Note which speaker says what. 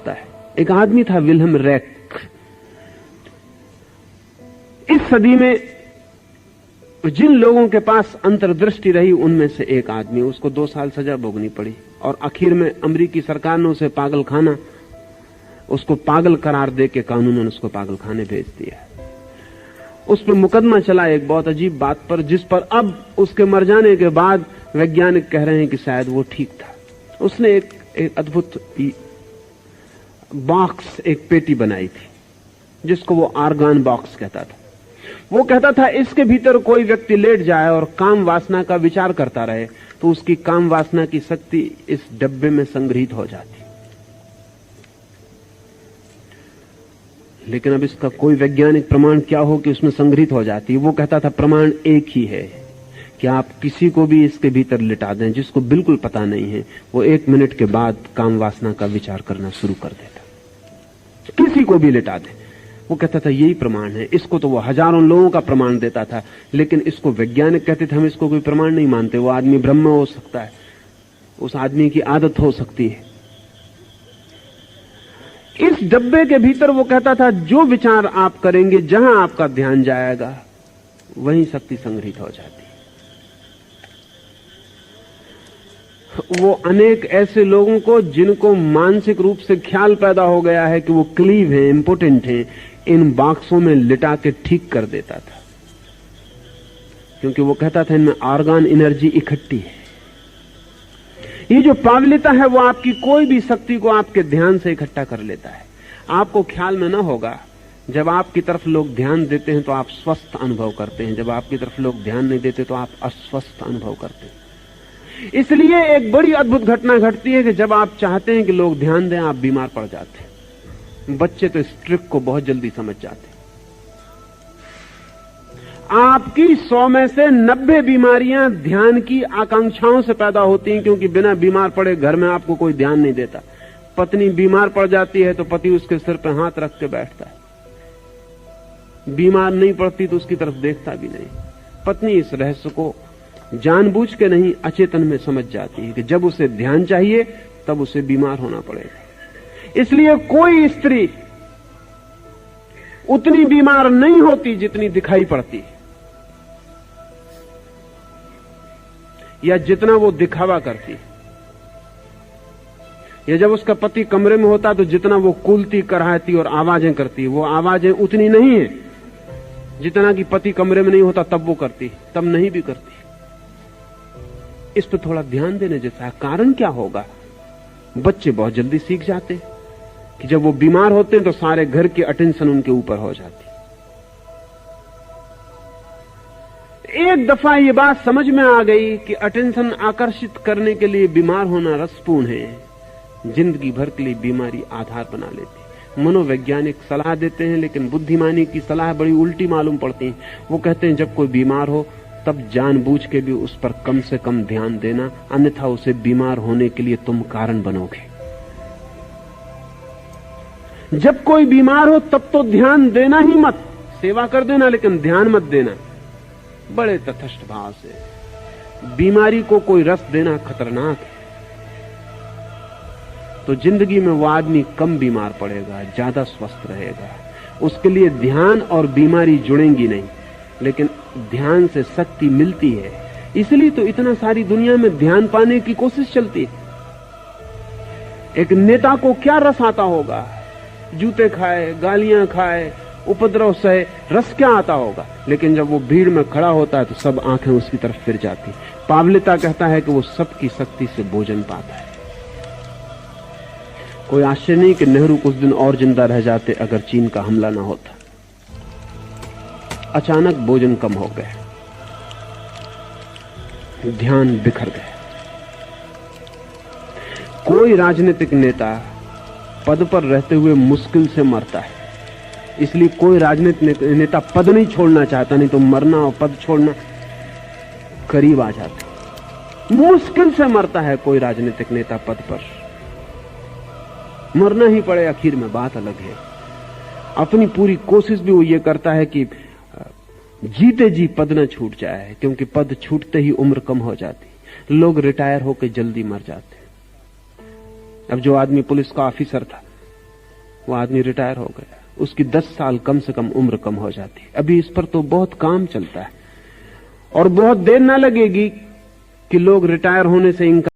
Speaker 1: आता है। एक आदमी था विल्हेम रेक। इस सदी में जिन लोगों के पास अंतर्दृष्टि रही उनमें से एक आदमी, उसको 2 साल सजा भोगनी पड़ी और आखिर में अमेरिकी सरकार ने उसे पागलखाना, उसको पागल करार दे के कानून ने उसको पागलखाने भेज दिया। उस पर मुकदमा चला एक बहुत अजीब बात पर, जिस पर अब उसके मर जाने के बाद वैज्ञानिक कह रहे हैं कि शायद वो ठीक था। उसने एक अद्भुत बॉक्स, एक पेटी बनाई थी जिसको वो आर्गन बॉक्स कहता था। वो कहता था इसके भीतर कोई व्यक्ति लेट जाए और काम वासना का विचार करता रहे तो उसकी काम वासना की शक्ति इस डब्बे में संग्रहित हो जाती। लेकिन अब इसका कोई वैज्ञानिक प्रमाण क्या हो कि उसमें संग्रहित हो जाती है। वो कहता था प्रमाण एक ही है कि आप किसी को भी इसके भीतर लिटा दें जिसको बिल्कुल पता नहीं है, वो 1 मिनट के बाद काम वासना का विचार करना शुरू कर देता। किसी को भी लिटा दें। वो कहता था यही प्रमाण है। इसको तो वो हजारों लोगों का प्रमाण देता था, लेकिन इसको वैज्ञानिक कहते थे हम इसको कोई प्रमाण नहीं मानते। वो आदमी ब्रह्म हो सकता है, उस आदमी की आदत हो सकती है। इस डब्बे के भीतर वो कहता था जो विचार आप करेंगे, जहां आपका ध्यान जाएगा वहीं शक्ति संग्रहित हो जाती। वो अनेक ऐसे लोगों को जिनको मानसिक रूप से ख्याल पैदा हो गया है कि वो क्लीव हैं, इंपोर्टेंट हैं, इन बॉक्सों में लिटा के ठीक कर देता था, क्योंकि वो कहता था इनमें आर्गन एनर्जी इकट्ठी है। ये जो पावलिता है वो आपकी कोई भी शक्ति को आपके ध्यान से इकट्ठा कर लेता है। आपको ख्याल में ना होगा, जब आपकी तरफ लोग ध्यान देते हैं तो आप स्वस्थ अनुभव करते हैं, जब आपकी तरफ लोग ध्यान नहीं देते तो आप अस्वस्थ अनुभव करते हैं। इसलिए एक बड़ी अद्भुत घटना घटती है कि जब आप चाहते हैं कि लोग ध्यान दें, आप बीमार पड़ जाते हैं। बच्चे तो इस ट्रिक को बहुत जल्दी समझ जाते हैं। आपकी 100 में से 90 बीमारियां ध्यान की आकांक्षाओं से पैदा होती हैं, क्योंकि बिना बीमार पड़े घर में आपको कोई ध्यान नहीं देता। पत्नी बीमार पड़ जाती है तो पति उसके सिर पर हाथ रख के बैठता है। बीमार नहीं पड़ती तो उसकी तरफ देखता भी नहीं। पत्नी इस रहस्य को जानबूझ के नहीं, अचेतन में समझ जाती है कि जब उसे ध्यान चाहिए तब उसे बीमार होना पड़ेगा। इसलिए कोई स्त्री उतनी बीमार नहीं होती जितनी दिखाई पड़ती, या जितना वो दिखावा करती। या जब उसका पति कमरे में होता तो जितना वो कूलती, कराहती और आवाजें करती, वो आवाजें उतनी नहीं है जितना कि पति कमरे में नहीं होता तब वो करती, तब नहीं भी करती। इस पर थोड़ा ध्यान देने जैसा है। कारण क्या होगा? बच्चे बहुत जल्दी सीख जाते कि जब वो बीमार होते हैं तो सारे घर की अटेंशन उनके ऊपर हो जाती। एक दफा ये बात समझ में आ गई कि अटेंशन आकर्षित करने के लिए बीमार होना रसपूर्ण है, जिंदगी भर के लिए बीमारी आधार बना लेती। मनोवैज्ञानिक सलाह देते हैं, लेकिन बुद्धिमानी की सलाह बड़ी उल्टी मालूम पड़ती है। वो कहते हैं जब कोई बीमार हो तब जानबूझ के भी उस पर कम से कम ध्यान देना, अन्यथा उसे बीमार होने के लिए तुम कारण बनोगे। जब कोई बीमार हो तब तो ध्यान देना ही मत, सेवा कर देना लेकिन ध्यान मत देना। बड़े तटस्थ भाव से बीमारी को कोई रस देना खतरनाक है। तो जिंदगी में वो आदमी कम बीमार पड़ेगा, ज्यादा स्वस्थ रहेगा। उसके लिए ध्यान और बीमारी जुड़ेंगी नहीं, लेकिन ध्यान से शक्ति मिलती है। इसलिए तो इतना सारी दुनिया में ध्यान पाने की कोशिश चलती है। एक नेता को क्या रस आता होगा? जूते खाए, गालियां खाए, उपद्रव सहे, रस क्या आता होगा? लेकिन जब वो भीड़ में खड़ा होता है तो सब आंखें उसकी तरफ फिर जाती। पावलिता कहता है कि वो सबकी शक्ति से भोजन पाता है। कोई आश्चर्य नहीं कि नेहरू कुछ दिन और जिंदा रह जाते अगर चीन का हमला ना होता। अचानक भोजन कम हो गए, ध्यान बिखर गए। कोई राजनीतिक नेता पद पर रहते हुए मुश्किल से मरता है, इसलिए कोई राजनीतिक नेता पद नहीं छोड़ना चाहता, नहीं तो मरना और पद छोड़ना करीब आ जाता। मुश्किल से मरता है कोई राजनीतिक नेता पद पर, मरना ही पड़े आखिर में, बात अलग है। अपनी पूरी कोशिश भी वो ये करता है कि जीते जी पद न छूट जाए, क्योंकि पद छूटते ही उम्र कम हो जाती, लोग रिटायर होकर जल्दी मर जाते। अब जो आदमी पुलिस का ऑफिसर था वो आदमी रिटायर हो गया, उसकी 10 साल कम से कम उम्र कम हो जाती है। अभी इस पर तो बहुत काम चलता है और बहुत देर ना लगेगी कि लोग रिटायर होने से इनकार